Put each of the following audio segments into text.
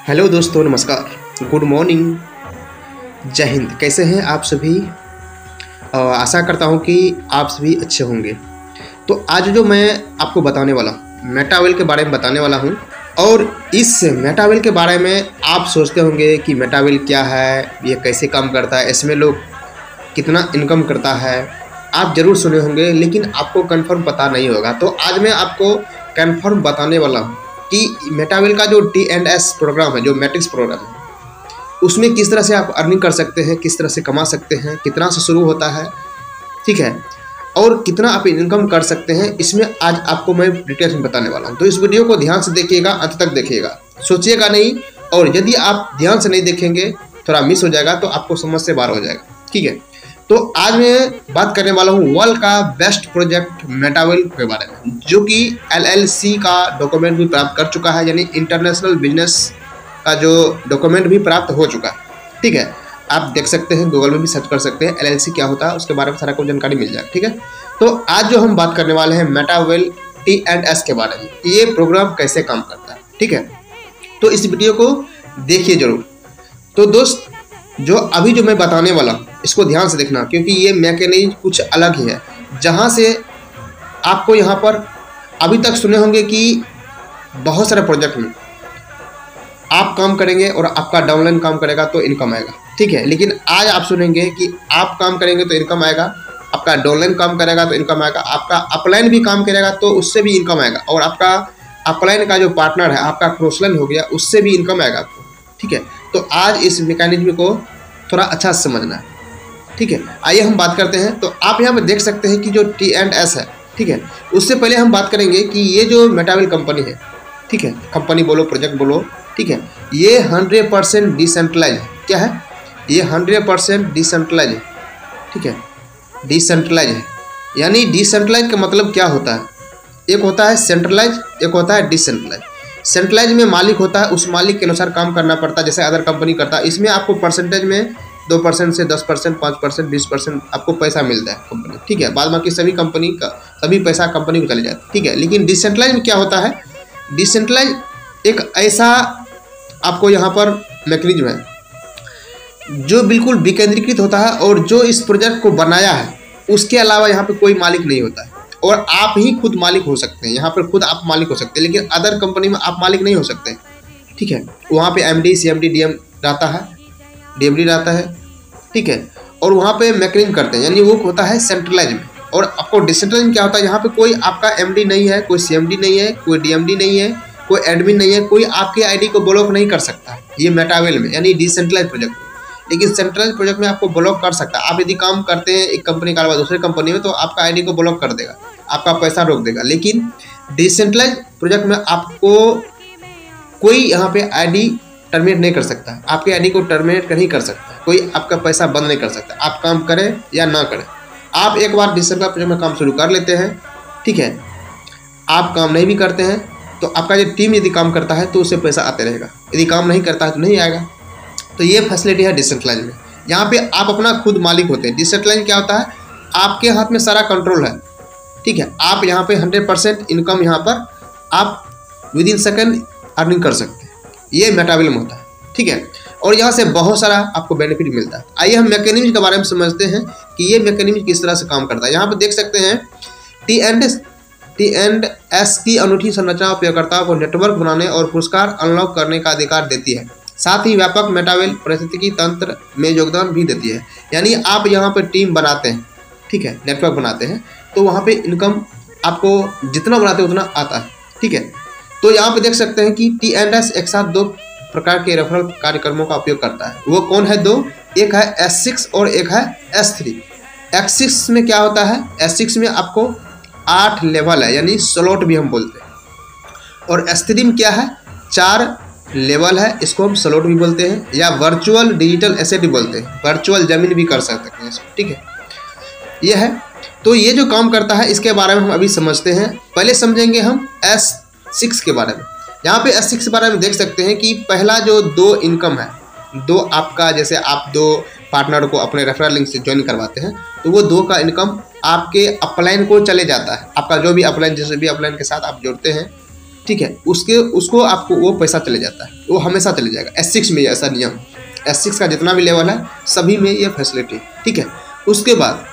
Hello दोस्तों, नमस्कार, good morning, जय हिंद। कैसे हैं आप सभी? आशा करता हूं कि आप सभी अच्छे होंगे। तो आज जो मैं आपको बताने वाला हूं, मेटावेल के बारे में बताने वाला हूं। और इस मेटावेल के बारे में आप सोचते होंगे कि मेटावेल क्या है, ये कैसे काम करता है, इसमें लोग कितना इनकम करता है। आप ज़रूर सुने होंगे, लेकिन आपको कंफर्म पता नहीं होगा। तो आज मैं आपको कंफर्म बताने वाला हूँ कि मेटावेल का जो T&S प्रोग्राम है, जो मैट्रिक्स प्रोग्राम है, उसमें किस तरह से आप अर्निंग कर सकते हैं, किस तरह से कमा सकते हैं, कितना से शुरू होता है, ठीक है, और कितना आप इनकम कर सकते हैं। इसमें आज आपको मैं डिटेल्स में बताने वाला हूं। तो इस वीडियो को ध्यान से देखिएगा, अंत तक देखिएगा, सोचिएगा नहीं। और यदि आप ध्यान से नहीं देखेंगे, थोड़ा मिस हो जाएगा, तो आपको समझ से बाहर हो जाएगा, ठीक है। तो आज मैं बात करने वाला हूँ वर्ल्ड का बेस्ट प्रोजेक्ट मेटावेल के बारे में, जो कि LLC का डॉक्यूमेंट भी प्राप्त कर चुका है, यानी इंटरनेशनल बिजनेस का जो डॉक्यूमेंट भी प्राप्त हो चुका है, ठीक है। आप देख सकते हैं, गूगल में भी सर्च कर सकते हैं LLC क्या होता है, उसके बारे में सारा कुछ जानकारी मिल जाएगा, ठीक है। तो आज जो हम बात करने वाले हैं मेटावेल T&S के बारे में, ये प्रोग्राम कैसे काम करता है, ठीक है। तो इस वीडियो को देखिए जरूर। तो दोस्त, जो मैं बताने वाला हूँ, इसको ध्यान से देखना, क्योंकि ये मैकेनिज्म कुछ अलग ही है। जहाँ से आपको यहाँ पर अभी तक सुने होंगे कि बहुत सारे प्रोजेक्ट में आप काम करेंगे और आपका डाउनलाइन काम करेगा तो इनकम आएगा, ठीक है। लेकिन आज आप सुनेंगे कि आप काम करेंगे तो इनकम आएगा, आपका डाउनलाइन काम करेगा तो इनकम आएगा, आपका अपलाइन भी काम करेगा तो उससे भी इनकम आएगा, और आपका अपलाइन का जो पार्टनर है, आपका क्रॉसलाइन हो गया, उससे भी इनकम आएगा आपको, ठीक है। तो आज इस मैकेनिज्म को थोड़ा अच्छा से समझना है, ठीक है। आइए हम बात करते हैं। तो आप यहाँ पे देख सकते हैं कि जो T&S है, ठीक है। उससे पहले हम बात करेंगे कि ये जो मेटावेल कंपनी है, ठीक है, कंपनी बोलो, प्रोजेक्ट बोलो, ठीक है, ये 100% डिसेंट्रलाइज है। क्या है ये? 100% डिसेंट्रलाइज है, ठीक है, डिसेंट्रलाइज है। यानी डिसेंट्रलाइज का मतलब क्या होता है? एक होता है सेंट्रलाइज, एक होता है डिसेंट्रलाइज। सेंट्रलाइज में मालिक होता है, उस मालिक के अनुसार काम करना पड़ता है, जैसे अदर कंपनी करता है। इसमें आपको परसेंटेज में 2% से 10%, 5%, 20% आपको पैसा मिलता है कंपनी, ठीक है। बाद बाकी सभी कंपनी का सभी पैसा कंपनी को चले जाता है, ठीक है। लेकिन डिसेंट्रलाइज में क्या होता है? डिसेंट्रलाइज एक ऐसा आपको यहाँ पर मैकेनिज्म है जो बिल्कुल विकेंद्रीकृत होता है, और जो इस प्रोजेक्ट को बनाया है उसके अलावा यहाँ पे कोई मालिक नहीं होता है, और आप ही खुद मालिक हो सकते हैं। यहाँ पर खुद आप मालिक हो सकते हैं, लेकिन अदर कंपनी में आप मालिक नहीं हो सकते, ठीक है। वहाँ पे MD, CMD, DM रहता है, DMD रहता है, ठीक है। और वहाँ पे मैकेनिज्म करते हैं, यानी वो होता है सेंट्रलाइज में। और आपको डिसेंट्रलाइज क्या होता है? यहाँ पे कोई आपका MD नहीं है, कोई CMD नहीं है, कोई DMD नहीं है, कोई एडमिन नहीं है, कोई आपके ID को ब्लॉक नहीं कर सकता, ये मेटावेल में, यानी डिसेंट्रलाइज प्रोजेक्ट में। लेकिन सेंट्रलाइज प्रोजेक्ट में आपको ब्लॉक कर सकता है। आप यदि काम करते हैं एक कंपनी के अलावा दूसरे कंपनी में, तो आपका ID को ब्लॉक कर देगा, आपका पैसा रोक देगा। लेकिन डिसेंट्रलाइज प्रोजेक्ट में आपको कोई यहाँ पे ID टर्मिनेट नहीं कर सकता, आपके ID को टर्मिनेट नहीं कर सकता, कोई आपका पैसा बंद नहीं कर सकता, आप काम करें या ना करें। आप एक बार डिसेंट्रलाइज प्रोजेक्ट में काम शुरू कर लेते हैं, ठीक है, आप काम नहीं भी करते हैं तो आपका जो टीम यदि काम करता है तो उससे पैसा आते रहेगा, यदि काम नहीं करता है तो नहीं आएगा। तो ये फैसिलिटी है डिसेंट्रलाइज में। यहाँ पे आप अपना खुद मालिक होते हैं। डिसेंट्रलाइज क्या होता है? आपके हाथ में सारा कंट्रोल है, ठीक है। आप यहाँ पे 100% इनकम यहाँ पर आप विदिन सेकंड अर्निंग कर सकते हैं, ये मेटावेल में होता है, ठीक है। और यहाँ से बहुत सारा आपको बेनिफिट मिलता है। आइए हम मैकेनिज्म के बारे में समझते हैं कि ये मैकेनिज्म किस तरह से काम करता है। यहाँ पर देख सकते हैं T&S की अनूठी संरचना उपयोगकर्ताओं को नेटवर्क बनाने और पुरस्कार अनलॉक करने का अधिकार देती है। साथ ही व्यापक मेटावेल पारिस्थितिकी तंत्र में योगदान भी देती है। यानी आप यहाँ पर टीम बनाते हैं, ठीक है, नेटवर्क बनाते हैं, तो वहाँ पे इनकम आपको जितना बनाते हैं उतना आता है, ठीक है। तो यहाँ पे देख सकते हैं कि T&S एक साथ 2 प्रकार के रेफरल कार्यक्रमों का उपयोग करता है। वो कौन है? 2, एक है S6 और एक है S3। S6 में क्या होता है? S6 में आपको 8 लेवल है, यानी स्लॉट भी हम बोलते हैं। और S3 में क्या है? 4 लेवल है, इसको हम स्लॉट भी बोलते हैं, या वर्चुअल डिजिटल एसेट भी बोलते हैं, वर्चुअल जमीन भी कर सकते हैं इसको, ठीक है। ये है। तो ये जो काम करता है इसके बारे में हम अभी समझते हैं। पहले समझेंगे हम S6 के बारे में। यहाँ पे S6 के बारे में देख सकते हैं कि पहला जो 2 इनकम है, 2 आपका, जैसे आप 2 पार्टनर को अपने रेफरल लिंक से ज्वाइन करवाते हैं, तो वो 2 का इनकम आपके अपलाइन को चले जाता है। आपका जो भी अपलाइन, जैसे भी अपलाइन के साथ आप जोड़ते हैं, ठीक है, उसको आपको वो पैसा चले जाता है, वो हमेशा चले जाएगा। S6 में ऐसा नियम, S6 का जितना भी लेवल है सभी में ये फैसिलिटी, ठीक है। उसके बाद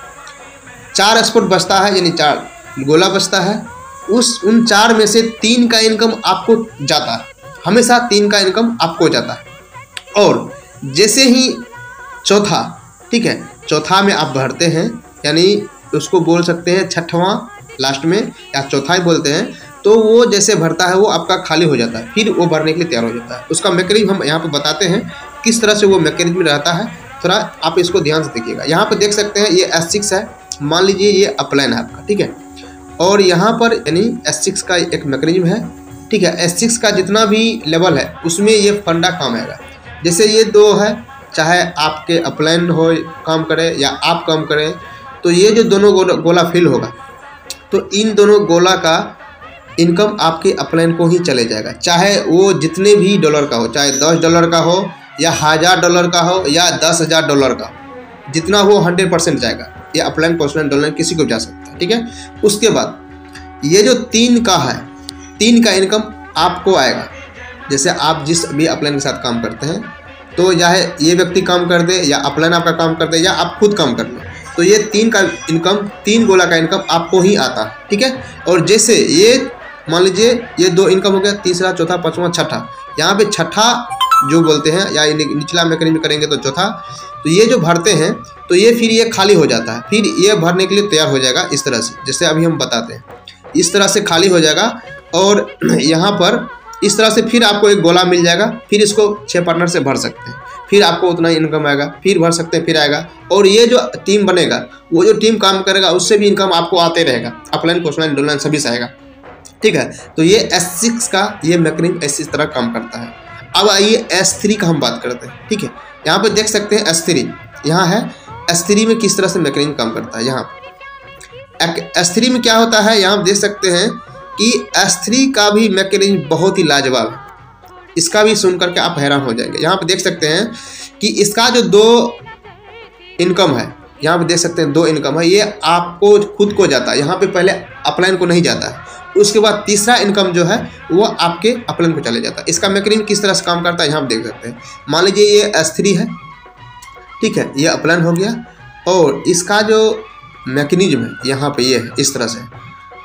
4 स्पॉट बचता है, यानी 4 गोला बचता है। उन 4 में से 3 का इनकम आपको जाता है, हमेशा 3 का इनकम आपको जाता है। और जैसे ही चौथा, ठीक है, चौथा में आप भरते हैं, यानी उसको बोल सकते हैं छठवां लास्ट में, या चौथा ही बोलते हैं, तो वो जैसे भरता है वो आपका खाली हो जाता है, फिर वो भरने के लिए तैयार हो जाता है। उसका मैकेनिज्म हम यहाँ पे बताते हैं किस तरह से वो मैकेनिज्म रहता है, थोड़ा आप इसको ध्यान से देखिएगा। यहाँ पे देख सकते हैं ये S6 है, मान लीजिए ये अपलाइन है आपका, ठीक है। और यहाँ पर यानी S6 का एक मैकेनिज्म है, ठीक है। S6 का जितना भी लेवल है उसमें ये फंडा काम आएगा। जैसे ये 2 है, चाहे आपके अपलाइन हो काम करे या आप काम करें, तो ये जो दोनों गोला फिल होगा तो इन दोनों गोला का इनकम आपके अपलाइन को ही चले जाएगा, चाहे वो जितने भी डॉलर का हो, चाहे $10 का हो या $1000 का हो या $10,000 का, जितना हो 100% जाएगा। ये अपलाइन, पर्सनल, डॉलर किसी को जा सकता है, ठीक है। उसके बाद ये जो 3 का है, 3 का इनकम आपको आएगा। जैसे आप जिस भी अपलाइन के साथ काम करते हैं, तो चाहे ये व्यक्ति काम कर दे या अपलाइन आपका काम कर दे या आप खुद काम कर लो, तो ये 3 का इनकम, 3 गोला का इनकम आपको ही आता है, ठीक है। और जैसे ये मान लीजिए ये 2 इनकम हो गया, तीसरा, चौथा, पांचवा, छठा, यहाँ पे छठा जो बोलते हैं या निचला मैकेनिज्म करेंगे तो चौथा, तो ये जो भरते हैं तो ये फिर ये खाली हो जाता है, फिर ये भरने के लिए तैयार हो जाएगा इस तरह से, जैसे अभी हम बताते हैं, इस तरह से खाली हो जाएगा। और यहाँ पर इस तरह से फिर आपको एक गोला मिल जाएगा, फिर इसको 6 पार्टनर से भर सकते हैं, फिर आपको उतना इनकम आएगा, फिर भर सकते हैं, फिर आएगा। और ये जो टीम बनेगा, वो जो टीम काम करेगा उससे भी इनकम आपको आते रहेगा, अपलाइन, पर्सनल, डॉलर सभी से आएगा, ठीक है। तो ये S6 का ये मैकेनिज्म इस तरह काम करता है। अब आइए S3 का हम बात करते हैं, ठीक है। यहाँ पे देख सकते हैं S3 यहाँ है। S3 में किस तरह से मैकेनिज्म काम करता है, यहाँ S3 में क्या होता है, यहाँ देख सकते हैं कि S3 का भी मैकेनिज्म बहुत ही लाजवाब है। इसका भी सुन करके आप हैरान हो जाएंगे। यहाँ पे देख सकते हैं कि इसका जो 2 इनकम है, यहाँ पे देख सकते हैं 2 इनकम है, ये आपको खुद को जाता है, यहाँ पे पहले अपलाइन को नहीं जाता है। उसके बाद तीसरा इनकम जो है वो आपके अपलाइन को चले जाता है। इसका मैकेनिज्म किस तरह से काम करता है यहाँ पे देख सकते हैं। मान लीजिए ये S3 है, ठीक है, ये अपलाइन हो गया, और इसका जो मैकेनिज्म है यहाँ पे ये है इस तरह से।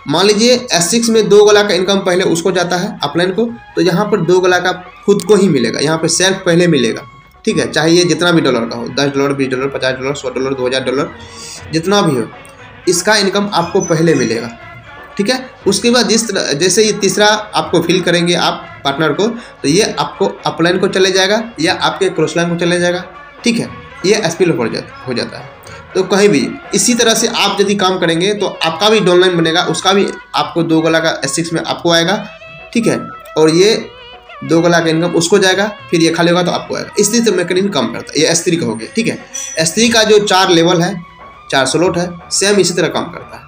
मान लीजिए S6 में 2 गोला का इनकम पहले उसको जाता है अपलाइन को, तो यहाँ पर 2 गोला का खुद को ही मिलेगा, यहाँ पे सेल्फ पहले मिलेगा, ठीक है। चाहे ये जितना भी डॉलर का हो, $10, $20, $50, $100, $2000, जितना भी हो, इसका इनकम आपको पहले मिलेगा, ठीक है। उसके बाद जैसे ये तीसरा आपको फिल करेंगे आप पार्टनर को, तो ये आपको अपलाइन को चले जाएगा या आपके क्रॉस लाइन को चले जाएगा, ठीक है। ये एसपीएल हो जाता है। तो कहीं भी इसी तरह से आप यदि काम करेंगे तो आपका भी डाउनलाइन बनेगा, उसका भी आपको 2 गोला का S6 में आपको आएगा, ठीक है। और ये 2 गोला का इनकम उसको जाएगा, फिर ये खाली होगा तो आपको आएगा। इस तरह से मैकेनिज्म काम करता है। ये S3 का हो गया, ठीक है। S3 का जो 4 लेवल है, 4 स्लॉट है, सेम इसी तरह काम करता है।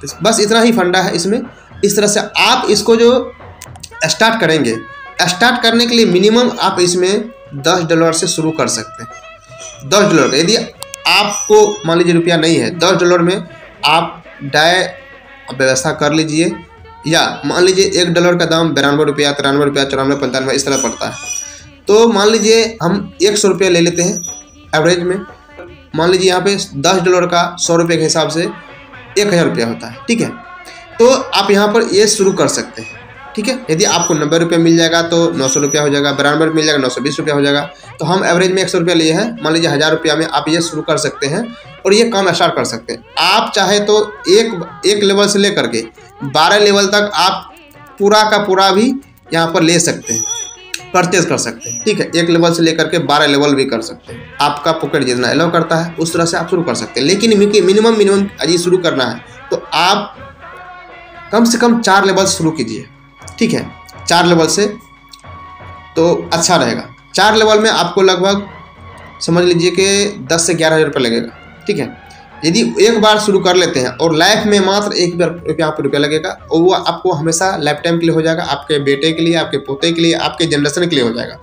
तो बस इतना ही फंडा है इसमें। इस तरह से आप इसको जो स्टार्ट करेंगे, स्टार्ट करने के लिए मिनिमम आप इसमें $10 से शुरू कर सकते हैं। $10 यदि आपको मान लीजिए रुपया नहीं है, $10 में आप डाय व्यवस्था कर लीजिए। या मान लीजिए $1 का दाम ₹92, ₹93, ₹94, ₹95 इस तरह पड़ता है। तो मान लीजिए हम ₹100 ले लेते हैं एवरेज में। मान लीजिए यहाँ पे $10 का ₹100 के हिसाब से ₹1000 होता है, ठीक है। तो आप यहाँ पर ये शुरू कर सकते हैं, ठीक है। यदि आपको ₹90 मिल जाएगा तो ₹900 हो जाएगा, ₹92 मिल जाएगा ₹920 हो जाएगा। तो हम एवरेज में ₹100 लिए हैं, मान लीजिए ₹1000 में आप ये शुरू कर सकते हैं और ये काम स्टार्ट कर सकते हैं। आप चाहे तो एक लेवल से लेकर के 12 लेवल तक आप पूरा का पूरा भी यहाँ पर ले सकते हैं, परचेज कर सकते हैं, ठीक है। एक लेवल से लेकर के 12 लेवल भी कर सकते हैं। आपका पॉकेट जितना अलाउ करता है उस तरह से आप शुरू कर सकते हैं। लेकिन मिनिमम यदि शुरू करना है तो आप कम से कम 4 लेवल शुरू कीजिए, ठीक है। 4 लेवल से तो अच्छा रहेगा। 4 लेवल में आपको लगभग समझ लीजिए कि 10 से 11 हज़ार रुपये लगेगा, ठीक है। यदि एक बार शुरू कर लेते हैं और लाइफ में मात्र एक बार रुपया लगेगा और वो आपको हमेशा लाइफ टाइम के लिए हो जाएगा, आपके बेटे के लिए, आपके पोते के लिए, आपके जनरेशन के लिए हो जाएगा,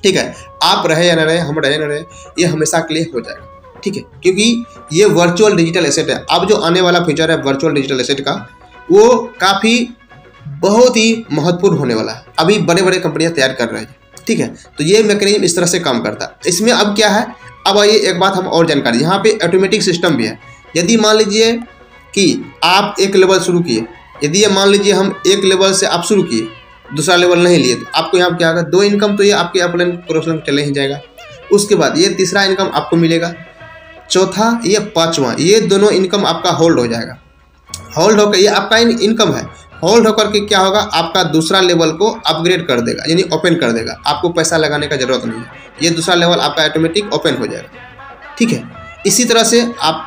ठीक है। आप रहे या न रहे, हम रहे न रहे, ये हमेशा के लिए हो जाएगा, ठीक है। क्योंकि ये वर्चुअल डिजिटल एसेट है। अब जो आने वाला फ्यूचर है वर्चुअल डिजिटल एसेट का, वो काफ़ी बहुत ही महत्वपूर्ण होने वाला है। अभी बड़े बड़े कंपनियां तैयार कर रहे हैं, ठीक है। तो ये मैकेनिज्म इस तरह से काम करता है। इसमें अब क्या है, अब आइए एक बात हम और जानकारी, यहाँ पे ऑटोमेटिक सिस्टम भी है। यदि मान लीजिए कि आप एक लेवल शुरू किए, यदि ये मान लीजिए हम एक लेवल से आप शुरू किए, दूसरा लेवल नहीं लिए, तो आपको यहाँ क्या होगा, 2 इनकम तो ये आपके अपलाइन प्रोफेशनल चले ही जाएगा। उसके बाद ये तीसरा इनकम आपको मिलेगा, चौथा ये पाँचवा, ये दोनों इनकम आपका होल्ड हो जाएगा। होल्ड होकर ये आपका इनकम है, होल्ड होकर के क्या होगा, आपका दूसरा लेवल को अपग्रेड कर देगा, यानी ओपन कर देगा। आपको पैसा लगाने का जरूरत नहीं है, ये दूसरा लेवल आपका ऑटोमेटिक ओपन हो जाएगा, ठीक है। इसी तरह से आप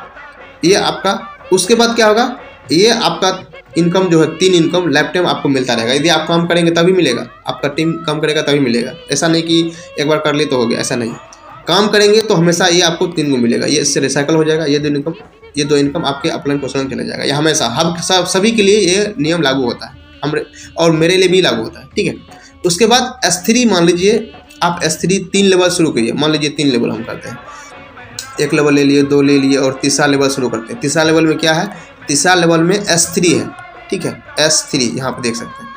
ये आपका, उसके बाद क्या होगा, ये आपका इनकम जो है 3 इनकम लाइफ टाइम आपको मिलता रहेगा। यदि आप काम करेंगे तभी मिलेगा, आपका टीम काम करेगा तभी मिलेगा। ऐसा नहीं कि एक बार कर ली तो हो गया, ऐसा नहीं। काम करेंगे तो हमेशा ये आपको 3 को मिलेगा, ये इससे रिसाइकल हो जाएगा। ये दो इनकम आपके अपलाइन पर्सनल चले जाएगा। ये हमेशा हम सभी के लिए ये नियम लागू होता है, और मेरे लिए भी लागू होता है, ठीक है। उसके बाद S3 मान लीजिए आप S3 3 लेवल शुरू करिए। मान लीजिए 3 लेवल हम करते हैं, 1 लेवल ले लिए, 2 ले लिए और तीसरा लेवल शुरू करते हैं। तीसरा लेवल में क्या है, तीसरा लेवल में S3 है, ठीक है। S3 यहाँ पर देख सकते हैं,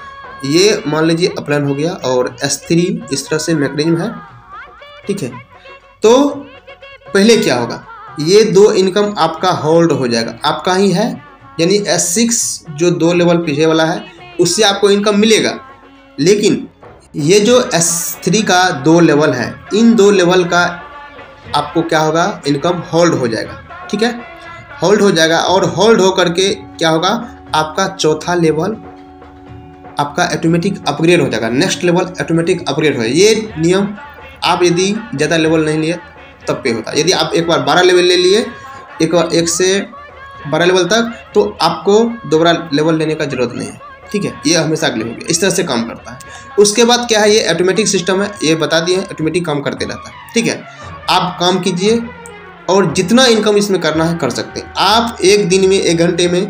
ये मान लीजिए अपलाइन हो गया और S3 इस तरह से मैकेनिज्म है, ठीक है। तो पहले क्या होगा, ये 2 इनकम आपका होल्ड हो जाएगा, आपका ही है। यानी S6 जो 2 लेवल पीछे वाला है उससे आपको इनकम मिलेगा, लेकिन ये जो S3 का 2 लेवल है, इन 2 लेवल का आपको क्या होगा, इनकम होल्ड हो जाएगा, ठीक है। होल्ड हो जाएगा और होल्ड हो करके क्या होगा, आपका चौथा लेवल आपका ऑटोमेटिक अपग्रेड हो जाएगा। नेक्स्ट लेवल ऑटोमेटिक अपग्रेड हो जाएगा। ये नियम आप यदि ज़्यादा लेवल नहीं लिए तब पे होता है। यदि आप एक बार 12 लेवल ले लिए, एक बार 1 से 12 लेवल तक, तो आपको दोबारा लेवल लेने का जरूरत नहीं है, ठीक है। ये हमेशा अगले होगी, इस तरह से काम करता है। उसके बाद क्या है, ये ऑटोमेटिक सिस्टम है, ये बता दिए, ऑटोमेटिक काम करते रहता है, ठीक है। आप काम कीजिए और जितना इनकम इसमें करना है कर सकते हैं। आप एक दिन में, 1 घंटे में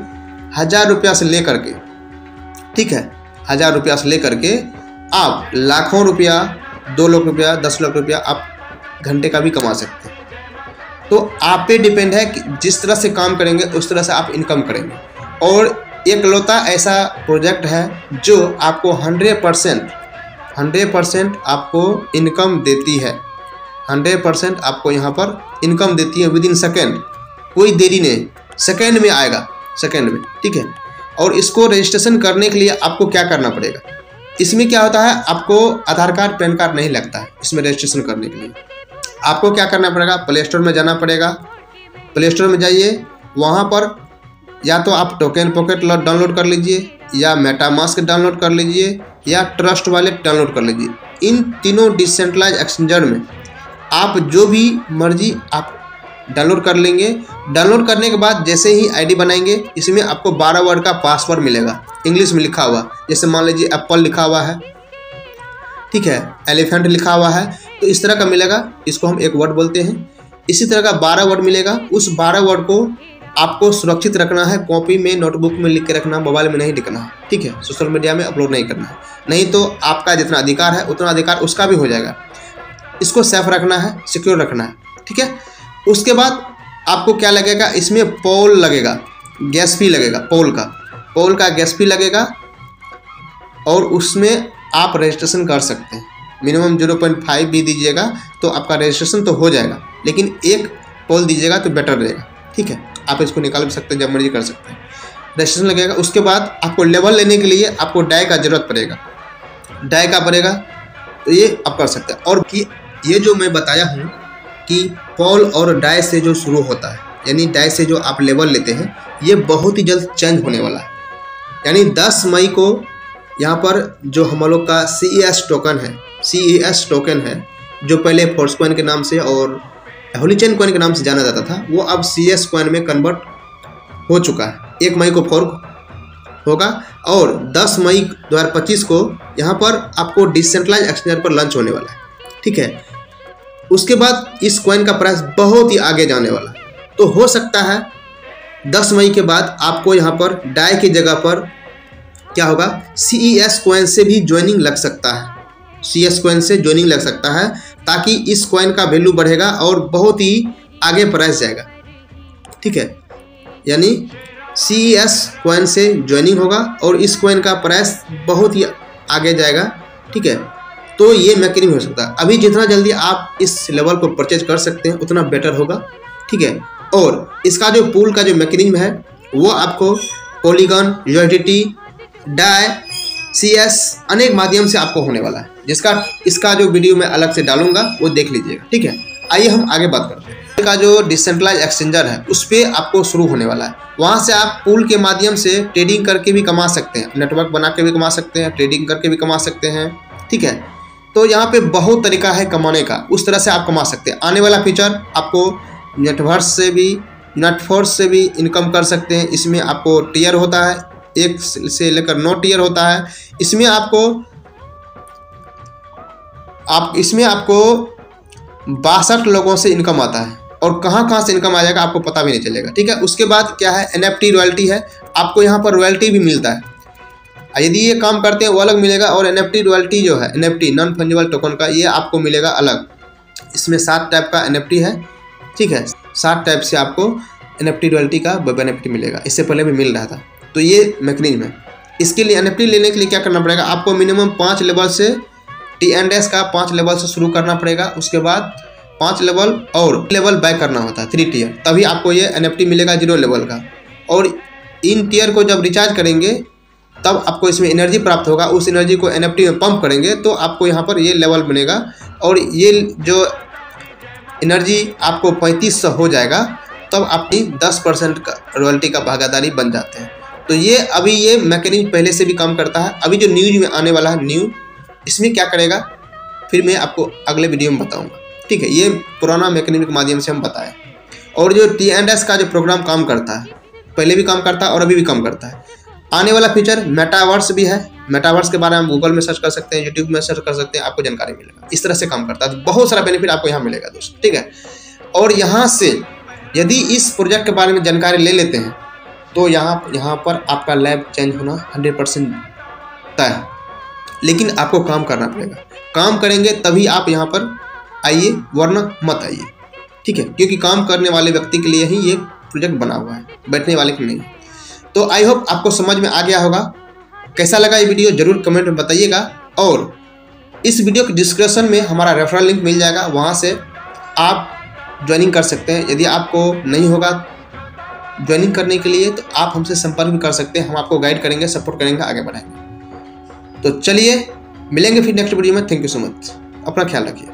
1000 रुपया से ले करके, ठीक है, 1000 रुपया से ले करके आप लाखों रुपया, 2 लाख रुपया, 10 लाख रुपया आप घंटे का भी कमा सकते हैं। तो आप पे डिपेंड है कि जिस तरह से काम करेंगे उस तरह से आप इनकम करेंगे। और एक लौता ऐसा प्रोजेक्ट है जो आपको 100% आपको इनकम देती है, 100% आपको यहाँ पर इनकम देती है विदिन सेकेंड, कोई देरी नहीं, सेकेंड में आएगा, सेकेंड में, ठीक है। और इसको रजिस्ट्रेशन करने के लिए आपको क्या करना पड़ेगा, इसमें क्या होता है, आपको आधार कार्ड पैन कार्ड नहीं लगता है इसमें रजिस्ट्रेशन करने के लिए। आपको क्या करना पड़ेगा, प्ले स्टोर में जाना पड़ेगा। प्ले स्टोर में जाइए, वहाँ पर या तो आप टोकन पॉकेट डाउनलोड कर लीजिए, या मेटामास्क डाउनलोड कर लीजिए, या ट्रस्ट वॉलेट डाउनलोड कर लीजिए। इन तीनों डिसेंट्रलाइज एक्सचेंजर में आप जो भी मर्जी आप डाउनलोड कर लेंगे। डाउनलोड करने के बाद जैसे ही आईडी बनाएंगे, इसमें आपको 12 वर्ड का पासवर्ड मिलेगा, इंग्लिश में लिखा हुआ। जैसे मान लीजिए एप्पल लिखा हुआ है, ठीक है, एलिफेंट लिखा हुआ है, तो इस तरह का मिलेगा। इसको हम एक वर्ड बोलते हैं। इसी तरह का 12 वर्ड मिलेगा। उस 12 वर्ड को आपको सुरक्षित रखना है, कॉपी में, नोटबुक में लिख के रखना, मोबाइल में नहीं लिखना है, ठीक है। सोशल मीडिया में अपलोड नहीं करना है, नहीं तो आपका जितना अधिकार है उतना अधिकार उसका भी हो जाएगा। इसको सेफ रखना है, सिक्योर रखना है, ठीक है। उसके बाद आपको क्या लगेगा, इसमें पोल लगेगा, गैस फी लगेगा, पोल का गैस फी लगेगा, और उसमें आप रजिस्ट्रेशन कर सकते हैं। मिनिमम 0.5 भी दीजिएगा तो आपका रजिस्ट्रेशन तो हो जाएगा, लेकिन एक पोल दीजिएगा तो बेटर रहेगा, ठीक है। आप इसको निकाल भी सकते हैं, जब मर्जी कर सकते हैं, रजिस्ट्रेशन लगेगा। उसके बाद आपको लेवल लेने के लिए आपको डाई का जरूरत पड़ेगा, डाई का पड़ेगा, तो ये आप कर सकते हैं। और ये जो मैं बताया हूँ कि पोल और डाई से जो शुरू होता है, यानी डाई से जो आप लेवल लेते हैं, ये बहुत ही जल्द चेंज होने वाला है। यानी 10 मई को यहाँ पर जो हम लोग का CES टोकन है, जो पहले फोर्स कॉइन के नाम से और होली चेन कॉइन के नाम से जाना जाता था, वो अब CS कॉइन में कन्वर्ट हो चुका है। 1 मई को फोर्क होगा और 10 मई 2025 को यहाँ पर आपको डिसेंट्रलाइज एक्सचेंजर पर लॉन्च होने वाला है, ठीक है। उसके बाद इस कॉइन का प्राइस बहुत ही आगे जाने वाला है। तो हो सकता है 10 मई के बाद आपको यहाँ पर डाई की जगह पर क्या होगा, CES कॉइन से भी ज्वाइनिंग लग सकता है, CS कॉइन से ज्वाइनिंग लग सकता है, ताकि इस कॉइन का वैल्यू बढ़ेगा और बहुत ही आगे प्राइस जाएगा, ठीक है। यानी CES कॉइन से ज्वाइनिंग होगा और इस कॉइन का प्राइस बहुत ही आगे जाएगा, ठीक है। तो ये मैकेनिज्म हो सकता है। अभी जितना जल्दी आप इस लेवल को परचेज कर सकते हैं उतना बेटर होगा, ठीक है। और इसका जो पूल का जो मैकेनिज्म है वो आपको पॉलीगॉन, USDT, डाई, CS अनेक माध्यम से आपको होने वाला है, जिसका इसका जो वीडियो मैं अलग से डालूंगा वो देख लीजिएगा, ठीक है। आइए हम आगे बात करते हैं। का जो डिसेंट्रलाइज एक्सचेंजर है उस पर आपको शुरू होने वाला है। वहाँ से आप पूल के माध्यम से ट्रेडिंग करके भी कमा सकते हैं, नेटवर्क बना के भी कमा सकते हैं, ट्रेडिंग करके भी कमा सकते हैं, ठीक है। तो यहाँ पे बहुत तरीका है कमाने का, उस तरह से आप कमा सकते हैं। आने वाला फ्यूचर आपको नेटवर्स से भी इनकम कर सकते हैं। इसमें आपको टीयर होता है, 1 से लेकर 9 टीयर होता है। इसमें आपको 62 लोगों से इनकम आता है और कहाँ से इनकम आ जाएगा आपको पता भी नहीं चलेगा, ठीक है। उसके बाद क्या है, NFT रॉयल्टी है, आपको यहाँ पर रॉयल्टी भी मिलता है। यदि ये काम करते हैं वो अलग मिलेगा, और NFT रॉयल्टी जो है, NFT नॉन फंजिबल टोकन का, ये आपको मिलेगा अलग। इसमें 7 टाइप का NFT है, ठीक है। 7 टाइप से आपको NFT रॉयल्टी का बेनिफिट मिलेगा, इससे पहले भी मिल रहा था। तो ये मैकेनिज्म है। इसके लिए NFT लेने के लिए क्या करना पड़ेगा, आपको मिनिमम 5 लेवल से TNDS का 5 लेवल से शुरू करना पड़ेगा। उसके बाद 5 लेवल और लेवल बाय करना होता है, 3 टीयर, तभी आपको ये NFT मिलेगा 0 लेवल का। और इन टीयर को जब रिचार्ज करेंगे तब आपको इसमें एनर्जी प्राप्त होगा। उस एनर्जी को NFT में पंप करेंगे तो आपको यहाँ पर ये लेवल बनेगा, और ये जो एनर्जी आपको 3500 हो जाएगा तब अपनी 10% का रॉयल्टी का भागीदारी बन जाते हैं। तो ये अभी ये मैकेनिज्म पहले से भी काम करता है। अभी जो न्यूज में आने वाला है इसमें क्या करेगा फिर मैं आपको अगले वीडियो में बताऊंगा, ठीक है। ये पुराना मैकेनिज्म के माध्यम से हम बताएं। और जो TNDS का जो प्रोग्राम काम करता है, पहले भी काम करता है और अभी भी काम करता है। आने वाला फीचर मेटावर्स भी है। मेटावर्स के बारे में गूगल में सर्च कर सकते हैं, यूट्यूब में सर्च कर सकते हैं, आपको जानकारी मिलेगा। इस तरह से काम करता है, तो बहुत सारा बेनिफिट आपको यहाँ मिलेगा दोस्तों, ठीक है। और यहाँ से यदि इस प्रोजेक्ट के बारे में जानकारी ले लेते हैं तो यहाँ पर आपका लैब चेंज होना 100% तय है। लेकिन आपको काम करना पड़ेगा, काम करेंगे तभी आप यहाँ पर आइए, वरना मत आइए, ठीक है। क्योंकि काम करने वाले व्यक्ति के लिए ही ये प्रोजेक्ट बना हुआ है, बैठने वाले के नहीं। तो आई होप आपको समझ में आ गया होगा। कैसा लगा ये वीडियो जरूर कमेंट में बताइएगा। और इस वीडियो के डिस्क्रिप्शन में हमारा रेफरल लिंक मिल जाएगा, वहाँ से आप ज्वाइनिंग कर सकते हैं। यदि आपको नहीं होगा ज्वाइनिंग करने के लिए तो आप हमसे संपर्क भी कर सकते हैं, हम आपको गाइड करेंगे, सपोर्ट करेंगे, आगे बढ़ाएंगे। तो चलिए मिलेंगे फिर नेक्स्ट वीडियो में। थैंक यू सो मच, अपना ख्याल रखिए।